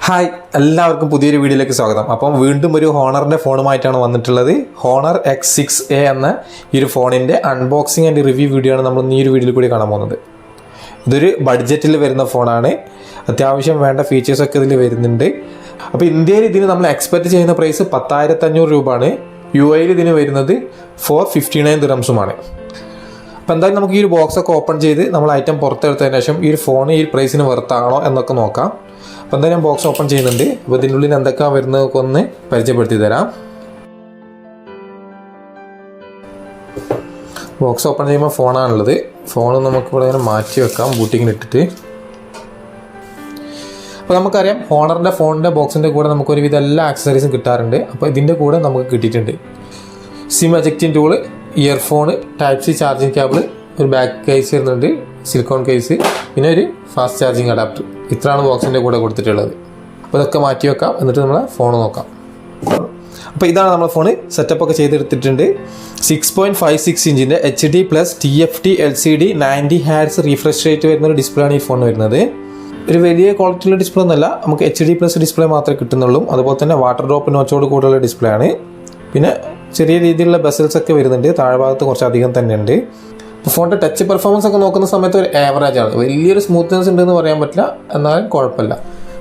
Hi, എല്ലാവർക്കും പുതിയൊരു വീഡിയോയിലേക്ക് സ്വാഗതം. അപ്പം വീണ്ടും ഒരു ഹോണറിൻ്റെ ഫോണുമായിട്ടാണ് വന്നിട്ടുള്ളത്. ഹോണർ X6A എന്ന ഈ ഒരു ഫോണിൻ്റെ അൺബോക്സിങ് ആൻഡ് റിവ്യൂ വീഡിയോ ആണ് നമ്മൾ ഈ ഒരു വീഡിയോയിൽ കൂടി കാണാൻ പോകുന്നത്. ഇതൊരു ബഡ്ജറ്റിൽ വരുന്ന ഫോണാണ്. അത്യാവശ്യം വേണ്ട ഫീച്ചേഴ്സൊക്കെ ഇതിൽ വരുന്നുണ്ട്. അപ്പോൾ ഇന്ത്യയിൽ ഇതിന് നമ്മൾ എക്സ്പെക്റ്റ് ചെയ്യുന്ന പ്രൈസ് 10,500 രൂപയാണ്. UAE ഇതിന് വരുന്നത് 459 ദിറംസുമാണ്. അപ്പോൾ എന്തായാലും നമുക്ക് ഈ ഒരു ബോക്സൊക്കെ ഓപ്പൺ ചെയ്ത് നമ്മൾ ഐറ്റം പുറത്തെടുത്തതിന് ശേഷം ഈ ഒരു ഫോൺ ഈ പ്രൈസിന് വെർത്താണോ എന്നൊക്കെ നോക്കാം. അപ്പോൾ എന്തായാലും ഞാൻ ബോക്സ് ഓപ്പൺ ചെയ്യുന്നുണ്ട്. അപ്പോൾ ഇതിൻ്റെ ഉള്ളിൽ എന്തൊക്കെയാണ് വരുന്നതൊക്കെ ഒന്ന് പരിചയപ്പെടുത്തി തരാം. ബോക്സ് ഓപ്പൺ ചെയ്യുമ്പോൾ ഫോണാണുള്ളത്. ഫോൺ നമുക്കിവിടെ ഇങ്ങനെ മാറ്റി വെക്കാം ബൂട്ടിങ്ങിലിട്ടിട്ട്. അപ്പോൾ നമുക്കറിയാം ഹോണറിൻ്റെ ഫോണിൻ്റെ ബോക്സിൻ്റെ കൂടെ നമുക്കൊരുവിധ എല്ലാ ആക്സസറീസും കിട്ടാറുണ്ട്. അപ്പോൾ ഇതിൻ്റെ കൂടെ നമുക്ക് കിട്ടിയിട്ടുണ്ട് sim ejecting tool, earphone, type C charging cable, ഒരു ബാക്ക് കേസ് വരുന്നുണ്ട്, സിലിക്കോൺ കേസ്, പിന്നെ ഒരു ഫാസ്റ്റ് ചാർജിങ് അഡാപ്റ്റർ. ഇത്രയാണ് ബോക്സിൻ്റെ കൂടെ കൊടുത്തിട്ടുള്ളത്. അപ്പോൾ ഇതൊക്കെ മാറ്റി വെക്കാം. എന്നിട്ട് നമ്മൾ ഫോൺ നോക്കാം. അപ്പോൾ ഇതാണ് നമ്മൾ ഫോൺ സെറ്റപ്പൊക്കെ ചെയ്തെടുത്തിട്ടുണ്ട്. 6.56 ഇഞ്ചിൻ്റെ HD+ TFT LCD 90 Hz refresh rate വരുന്നൊരു ഡിസ്പ്ലേ ആണ് ഈ ഫോൺ വരുന്നത്. ഒരു വലിയ ക്വാളിറ്റിയുള്ള ഡിസ്പ്ലേ ഒന്നുമല്ല, നമുക്ക് HD+ ഡിസ്പ്ലേ മാത്രമേ കിട്ടുന്നുള്ളൂ. അതുപോലെ തന്നെ വാട്ടർ ഡ്രോപ്പ് നോച്ചോട് കൂടെയുള്ള ഡിസ്പ്ലേ ആണ്. പിന്നെ ചെറിയ രീതിയിലുള്ള ബസൽസ് ഒക്കെ വരുന്നുണ്ട്. താഴ്ഭാഗത്ത് കുറച്ചധികം തന്നെ ഉണ്ട്. ഇപ്പോൾ ഫോണിൻ്റെ ടച്ച് പെർഫോമൻസ് ഒക്കെ നോക്കുന്ന സമയത്ത് ഒരു ആവറേജ് ആണ്. വലിയൊരു സ്മൂത്ത്നെസ് ഉണ്ടെന്ന് പറയാൻ പറ്റില്ല, എന്നാലും കുഴപ്പമില്ല.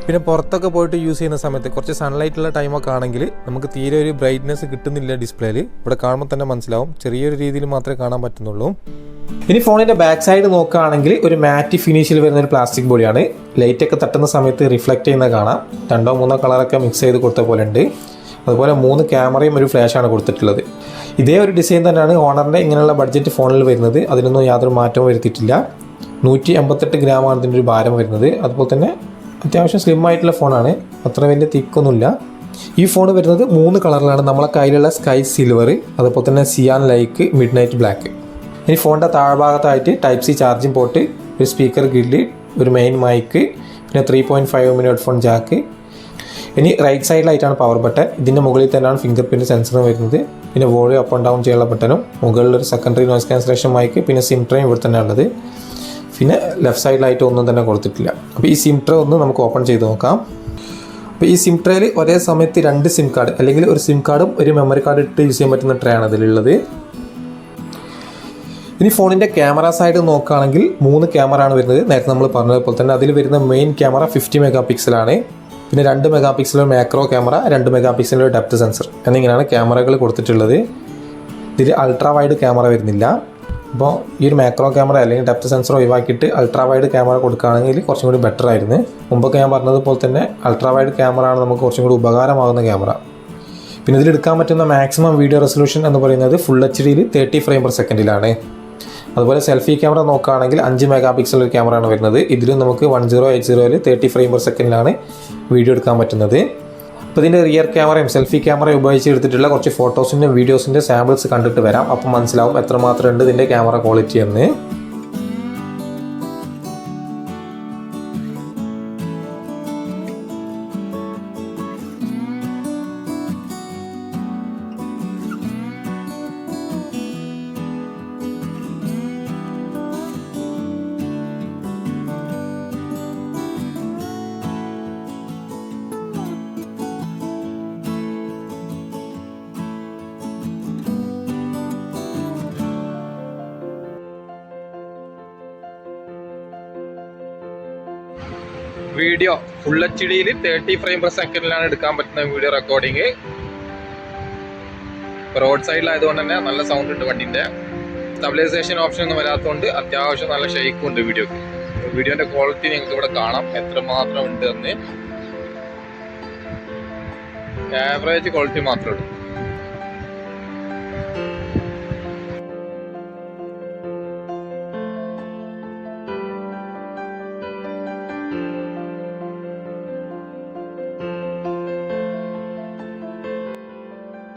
പിന്നെ പുറത്തൊക്കെ പോയിട്ട് യൂസ് ചെയ്യുന്ന സമയത്ത് കുറച്ച് സൺലൈറ്റുള്ള ടൈമൊക്കെ ആണെങ്കിൽ നമുക്ക് തീരെ ഒരു ബ്രൈറ്റ്നെസ് കിട്ടുന്നില്ല ഡിസ്പ്ലേയിൽ. ഇവിടെ കാണുമ്പോൾ തന്നെ മനസ്സിലാവും, ചെറിയൊരു രീതിയിൽ മാത്രമേ കാണാൻ പറ്റുന്നുള്ളൂ. ഇനി ഫോണിൻ്റെ ബാക്ക് സൈഡ് നോക്കുകയാണെങ്കിൽ ഒരു മാറ്റ് ഫിനിഷിൽ വരുന്ന ഒരു പ്ലാസ്റ്റിക് ബോഡിയാണ്. ലൈറ്റൊക്കെ തട്ടുന്ന സമയത്ത് റിഫ്ലക്റ്റ് ചെയ്യുന്നത് കാണാം. 2-3 കളറൊക്കെ മിക്സ് ചെയ്ത് കൊടുത്ത പോലെ ഉണ്ട്. അതുപോലെ 3 ക്യാമറയും ഒരു ഫ്ലാഷാണ് കൊടുത്തിട്ടുള്ളത്. ഇതേ ഒരു ഡിസൈൻ തന്നെയാണ് ഹോണറിൻ്റെ ഇങ്ങനെയുള്ള ബഡ്ജറ്റ് ഫോണിൽ വരുന്നത്. അതിനൊന്നും യാതൊരു മാറ്റവും വരുത്തിയിട്ടില്ല. 158 ഗ്രാമാണ് ഇതിൻ്റെ ഒരു ഭാരം വരുന്നത്. അതുപോലെ തന്നെ അത്യാവശ്യം സ്ലിം ആയിട്ടുള്ള ഫോണാണ്, അത്ര വലിയ തിക്കൊന്നുമില്ല. ഈ ഫോൺ വരുന്നത് 3 കളറിലാണ്. നമ്മളെ കയ്യിലുള്ള സ്കൈ സിൽവർ, അതുപോലെ തന്നെ സിയാൻ ലൈക്ക്, മിഡ് നൈറ്റ് ബ്ലാക്ക്. ഇനി ഫോണിൻ്റെ താഴ്ഭാഗത്തായിട്ട് ടൈപ്പ് സി ചാർജിങ് പോർട്ട്, ഒരു സ്പീക്കർ ഗ്രില്ല്, ഒരു മെയിൻ മൈക്ക്, പിന്നെ 3.5 mm ഹെഡ്ഫോൺ ജാക്ക്. ഇനി റൈറ്റ് സൈഡിലായിട്ടാണ് പവർ ബട്ടൺ. ഇതിൻ്റെ മുകളിൽ തന്നെയാണ് ഫിംഗർ പ്രിൻറ്റ് സെൻസറും വരുന്നത്. പിന്നെ വോളിയം അപ്പ് ആൻഡ് ഡൗൺ ചെയ്യാനുള്ള ബട്ടനും, മുകളിലൊരു സെക്കൻഡറി നോയ്സ് ക്യാൻസലേഷൻ മൈക്ക്, പിന്നെ സിം ട്രേയും ഇവിടെ തന്നെ ഉള്ളത്. പിന്നെ ലെഫ്റ്റ് സൈഡിലായിട്ട് ഒന്നും തന്നെ കൊടുത്തിട്ടില്ല. അപ്പോൾ ഈ സിം ട്രേ ഒന്ന് നമുക്ക് ഓപ്പൺ ചെയ്ത് നോക്കാം. അപ്പോൾ ഈ സിം ട്രേയിൽ ഒരേ സമയത്ത് 2 സിം കാർഡ് അല്ലെങ്കിൽ ഒരു സിം കാർഡും ഒരു മെമ്മറി കാർഡ് ഇട്ട് യൂസ് ചെയ്യാൻ പറ്റുന്ന ട്രേ ആണ് ഇതിലുള്ളത്. ഇനി ഫോണിൻ്റെ ക്യാമറ സൈഡ് നോക്കുകയാണെങ്കിൽ 3 ക്യാമറ ആണ് വരുന്നത്. നേരത്തെ നമ്മൾ പറഞ്ഞതുപോലെ തന്നെ അതിൽ വരുന്ന മെയിൻ ക്യാമറ 50 MP ആണ്. പിന്നെ 2 MP macro camera, 2 MP depth sensor എന്നിങ്ങനെയാണ് ക്യാമറകൾ കൊടുത്തിട്ടുള്ളത്. ഇതിൽ അൾട്രാ വൈഡ് ക്യാമറ വരുന്നില്ല. അപ്പോൾ ഈ ഒരു മാക്രോ ക്യാമറ അല്ലെങ്കിൽ ഡെപ്ത് സെൻസർ ഒഴിവാക്കിയിട്ട് അൾട്രാ വൈഡ് ക്യാമറ കൊടുക്കുകയാണെങ്കിൽ കുറച്ചും കൂടി ബെറ്റർ ആയിരുന്നു. മുമ്പൊക്കെ ഞാൻ പറഞ്ഞതുപോലെ തന്നെ അൾട്രാ വൈഡ് ക്യാമറ ആണ് നമുക്ക് കുറച്ചും കൂടി ഉപകാരമാകുന്ന ക്യാമറ. പിന്നെ ഇതിലെടുക്കാൻ പറ്റുന്ന മാക്സിമം വീഡിയോ റെസൊല്യൂഷൻ എന്ന് പറയുന്നത് ഫുൾ HD 30 ഫ്രെയിം/സെക്കൻഡിലാണ്. അതുപോലെ സെൽഫി ക്യാമറ നോക്കുകയാണെങ്കിൽ 5 MP ഒരു ക്യാമറ ആണ് വരുന്നത്. ഇതിലും നമുക്ക് 1080 30 ഫ്രെയിം/സെക്കൻഡിലാണ് വീഡിയോ എടുക്കാൻ പറ്റുന്നത്. അപ്പോൾ ഇതിൻ്റെ റിയർ ക്യാമറയും സെൽഫി ക്യാമറയും ഉപയോഗിച്ച് എടുത്തിട്ടുള്ള കുറച്ച് ഫോട്ടോസിൻ്റെ വീഡിയോസിൻ്റെ സാമ്പിൾസ് കണ്ടിട്ട് വരാം. അപ്പം മനസ്സിലാവും എത്രമാത്രം ഉണ്ട് ഇതിൻ്റെ ക്യാമറ ക്വാളിറ്റി എന്ന്. വീഡിയോ ഫുൾ HD 30 ഫ്രെയിം/സെക്കൻഡിലാണ് എടുക്കാൻ പറ്റുന്ന വീഡിയോ റെക്കോർഡിങ്. റോഡ് സൈഡിലായതുകൊണ്ട് തന്നെ നല്ല സൗണ്ട് ഉണ്ട് വണ്ടിൻ്റെ. സ്റ്റെബിലൈസേഷൻ ഓപ്ഷൻ ഒന്നും വരാത്തതുകൊണ്ട് അത്യാവശ്യം നല്ല ഷെയ്ക്കും ഉണ്ട് വീഡിയോക്ക്. വീഡിയോൻ്റെ ക്വാളിറ്റി നിങ്ങൾക്ക് ഇവിടെ കാണാം എത്രമാത്രം ഉണ്ട് എന്ന്. ആവറേജ് ക്വാളിറ്റി മാത്രമേ ഉള്ളൂ.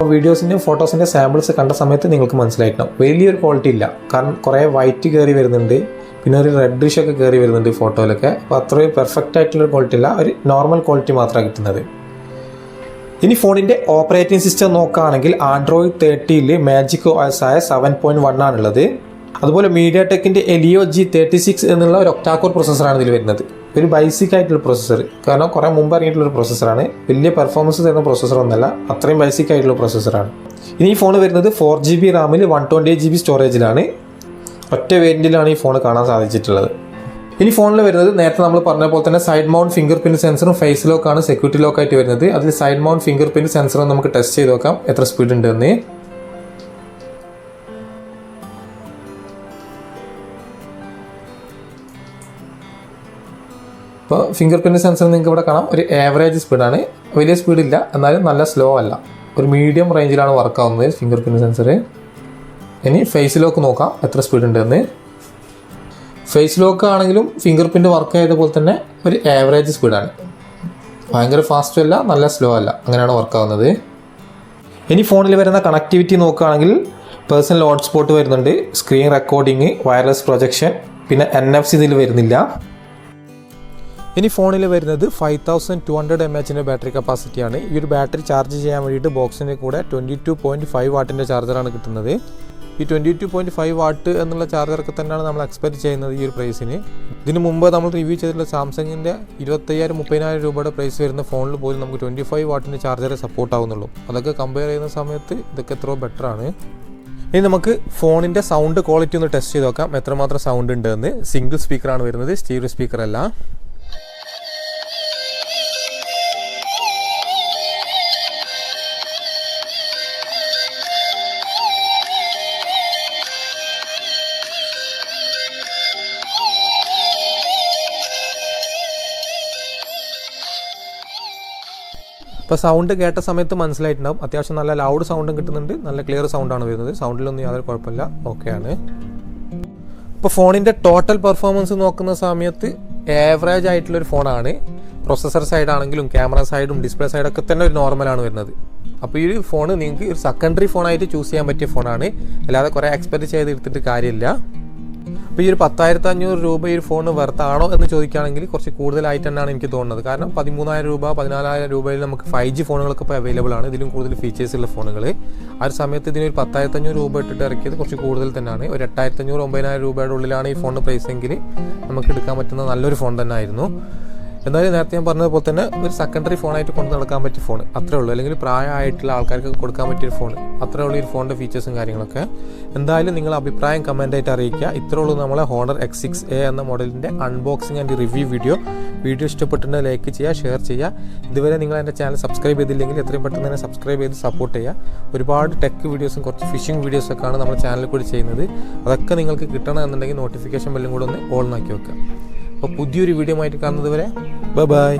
വീഡിയോസിൻ്റെയും ഫോട്ടോസിൻ്റെ സാമ്പിൾസ് കണ്ട സമയത്ത് നിങ്ങൾക്ക് മനസ്സിലായിട്ടുണ്ടാവും വലിയൊരു ക്വാളിറ്റി ഇല്ല. കാരണം കുറേ വൈറ്റ് കയറി വരുന്നുണ്ട്, പിന്നെ ഒരു റെഡിഷ് ഒക്കെ കയറി വരുന്നുണ്ട് ഫോട്ടോയിലൊക്കെ. അപ്പോൾ അത്രയും പെർഫെക്റ്റ് ആയിട്ടുള്ളൊരു ക്വാളിറ്റി ഇല്ല, ഒരു നോർമൽ ക്വാളിറ്റി മാത്രമാണ് കിട്ടുന്നത്. ഇനി ഫോണിൻ്റെ ഓപ്പറേറ്റിംഗ് സിസ്റ്റം നോക്കുകയാണെങ്കിൽ Android 30 മാജിക് OS ആയ 7.1 ആണുള്ളത്. അതുപോലെ മീഡിയ ടെക്കിൻ്റെ Helio G36 എന്നുള്ള ഒരു ഒക്ടാ കോർ പ്രോസസ്സറാണ് ഇതിൽ വരുന്നത്. ഒരു ബേസിക് ആയിട്ടുള്ള പ്രൊസസ്സർ, കാരണം കുറേ മുമ്പ് ഇറങ്ങിയിട്ടുള്ളൊരു പ്രൊസസ്സറാണ്. വലിയ പെർഫോമൻസ് തരുന്ന പ്രൊസസ്സറൊന്നുമല്ല, അത്രയും ബേസിക് ആയിട്ടുള്ള പ്രൊസസ്സറാണ്. ഇനി ഈ ഫോൺ വരുന്നത് 4GB റാമിൽ 128GB സ്റ്റോറേജിലാണ്. ഒറ്റ വേരിയൻറ്റിലാണ് ഈ ഫോൺ കാണാൻ സാധിച്ചിട്ടുള്ളത്. ഇനി ഫോണിൽ വരുന്നത് നേരത്തെ നമ്മൾ പറഞ്ഞ പോലെ തന്നെ സൈഡ് മൗണ്ട് ഫിംഗർ പ്രിന്റ് സെൻസറും ഫേസ് ലോക്കാണ് സെക്യൂരിറ്റി ലോക്കായിട്ട് വരുന്നത്. അതിൽ സൈഡ് മൗണ്ട് ഫിംഗർ പ്രിന്റ് സെൻസറും നമുക്ക് ടെസ്റ്റ് ചെയ്ത് നോക്കാം എത്ര സ്പീഡ് ഉണ്ടെന്ന്. ഇപ്പോൾ ഫിംഗർ പ്രിന്റ് സെൻസർ നിങ്ങൾക്ക് ഇവിടെ കാണാം, ഒരു ആവറേജ് സ്പീഡാണ്, വലിയ സ്പീഡില്ല, എന്നാലും നല്ല സ്ലോ അല്ല, ഒരു മീഡിയം റേഞ്ചിലാണ് വർക്ക് ആവുന്നത് ഫിംഗർ പ്രിന്റ് സെൻസർ. ഇനി ഫേസ് ലോക്ക് നോക്കാം എത്ര സ്പീഡ് ഉണ്ടെന്ന്. ഫേസ് ലോക്ക് ആണെങ്കിലും ഫിംഗർ പ്രിന്റ് വർക്ക് ചെയ്തപോലെ തന്നെ ഒരു ആവറേജ് സ്പീഡാണ്, ഭയങ്കര ഫാസ്റ്റും അല്ല നല്ല സ്ലോ അല്ല, അങ്ങനെയാണ് വർക്ക് ആവുന്നത്. ഇനി ഫോണിൽ വരുന്ന കണക്ടിവിറ്റി നോക്കുകയാണെങ്കിൽ പേഴ്സണൽ ഹോട്ട്സ്പോട്ട് വരുന്നുണ്ട്, സ്ക്രീൻ റെക്കോർഡിങ്, വയർലെസ് പ്രൊജക്ഷൻ, പിന്നെ NFC ഇതിൽ വരുന്നില്ല. ഇനി ഫോണിൽ വരുന്നത് 5200 mAh ബാറ്ററി കപ്പാസിറ്റിയാണ്. ഈ ഒരു ബാറ്ററി ചാർജ് ചെയ്യാൻ വേണ്ടിയിട്ട് ബോക്സിൻ്റെ കൂടെ 22.5 വാട്ടിൻ്റെ ചാർജറാണ് കിട്ടുന്നത്. ഈ 22.5 വാട്ട് എന്നുള്ള ചാർജറൊക്കെ തന്നെയാണ് നമ്മൾ എക്സ്പെക്ട് ചെയ്യുന്നത് ഈ ഒരു പ്രൈസിന്. ഇതിന് മുമ്പ് നമ്മൾ റിവ്യൂ ചെയ്തിട്ടുള്ള സാംസങ്ങിൻ്റെ 25,000-30,000 രൂപയുടെ പ്രൈസ് വരുന്ന ഫോണിൽ പോലും നമുക്ക് 25 വാട്ടിൻ്റെ ചാർജറെ സപ്പോർട്ട് ആവുന്നുള്ളൂ. അതൊക്കെ കമ്പയർ ചെയ്യുന്ന സമയത്ത് ഇതൊക്കെ എത്രയോ ബെറ്റർ ആണ്. ഇനി നമുക്ക് ഫോണിൻ്റെ സൗണ്ട് ക്വാളിറ്റി ഒന്ന് ടെസ്റ്റ് ചെയ്ത് നോക്കാം എത്രമാത്രം സൗണ്ട് ഉണ്ടെന്ന്. സിംഗിൾ സ്പീക്കറാണ് വരുന്നത്, സ്റ്റീരിയോ സ്പീക്കർ അല്ല. ഇപ്പോൾ സൗണ്ട് കേട്ട സമയത്ത് മനസ്സിലായിട്ടുണ്ടാവും, അത്യാവശ്യം നല്ല ലൗഡ് സൗണ്ടും കിട്ടുന്നുണ്ട്, നല്ല ക്ലിയർ സൗണ്ടാണ് വരുന്നത്. സൗണ്ടിലൊന്നും യാതൊരു കുഴപ്പമില്ല, ഓക്കെയാണ്. ഇപ്പോൾ ഫോണിൻ്റെ ടോട്ടൽ പെർഫോമൻസ് നോക്കുന്ന സമയത്ത് ആവറേജ് ആയിട്ടുള്ളൊരു ഫോണാണ്. പ്രൊസസ്സർ സൈഡാണെങ്കിലും ക്യാമറ സൈഡും ഡിസ്പ്ലേ സൈഡൊക്കെ തന്നെ ഒരു നോർമലാണ് വരുന്നത്. അപ്പോൾ ഈ ഒരു ഫോൺ നിങ്ങൾക്ക് ഒരു സെക്കൻഡറി ഫോണായിട്ട് ചൂസ് ചെയ്യാൻ പറ്റിയ ഫോണാണ്, അല്ലാതെ കുറേ എക്സ്പെക്ട് ചെയ്ത് എടുത്തിട്ട് കാര്യമില്ല. അപ്പോൾ ഈ ഒരു 10,500 രൂപ ഈ ഒരു ഫോൺ വെർത്താണോ എന്ന് ചോദിക്കുകയാണെങ്കിൽ കുറച്ച് കൂടുതലായിട്ട് തന്നെയാണ് എനിക്ക് തോന്നുന്നത്. കാരണം 13,000 രൂപ 14,000 രൂപയിൽ നമുക്ക് 5G ഫോണുകളൊക്കെ ഇപ്പോൾ അവൈലബിൾ ആണ്, ഇതിലും കൂടുതൽ ഫീച്ചേഴ്സ് ഉള്ള ഫോണുകൾ. ആ ഒരു സമയത്ത് ഇതിനൊരു 10,500 രൂപ ഇട്ടിട്ട് ഇറക്കിയത് കുറച്ച് കൂടുതൽ തന്നെയാണ്. ഒരു 8,500-9,000 രൂപയുടെ ഉള്ളിലാണ് ഈ ഫോണിൻ്റെ പ്രൈസ് എങ്കിൽ നമുക്ക് എടുക്കാൻ പറ്റുന്ന നല്ലൊരു ഫോൺ തന്നെ ആയിരുന്നു. എന്നാലും നേരത്തെ ഞാൻ പറഞ്ഞതുപോലെ തന്നെ ഒരു സെക്കൻഡറി ഫോണായിട്ട് കൊണ്ട് നടക്കാൻ പറ്റിയ ഫോൺ അത്രേ ഉള്ളൂ, അല്ലെങ്കിൽ പ്രായമായിട്ടുള്ള ആൾക്കാർക്ക് കൊടുക്കാൻ പറ്റിയൊരു ഫോൺ അത്രേ ഉള്ളൂ ഈ ഫോണിൻ്റെ ഫീച്ചേഴ്സും കാര്യങ്ങളൊക്കെ. എന്തായാലും നിങ്ങൾ അഭിപ്രായം കമൻറ്റായിട്ട് അറിയിക്കുക. ഇത്രേ ഉള്ളൂ നമ്മളെ ഹോണർ X6A എന്ന മോഡലിൻ്റെ അൺബോക്സിങ് ആൻഡ് റിവ്യൂ വീഡിയോ ഇഷ്ടപ്പെട്ടിട്ടുണ്ടെങ്കിൽ ലൈക്ക് ചെയ്യുക, ഷെയർ ചെയ്യുക. ഇതുവരെ നിങ്ങൾ എൻ്റെ ചാനൽ സബ്സ്ക്രൈബ് ചെയ്തില്ലെങ്കിൽ എത്രയും പെട്ടെന്ന് തന്നെ സബ്സ്ക്രൈബ് ചെയ്ത് സപ്പോർട്ട് ചെയ്യുക. ഒരുപാട് ടെക് വീഡിയോസും കുറച്ച് ഫിഷിംഗ് വീഡിയോസൊക്കെയാണ് നമ്മുടെ ചാനലിൽ കൂടി ചെയ്യുന്നത്. അതൊക്കെ നിങ്ങൾക്ക് കിട്ടണമെന്നുണ്ടെങ്കിൽ നോട്ടിഫിക്കേഷൻ ബെല്ലും കൂടെ ഒന്ന് ഓൺ ആക്കി വെക്കുക. അപ്പോൾ പുതിയൊരു വീഡിയോ ആയിട്ട് കാണുന്നത് വരെ ബൈ.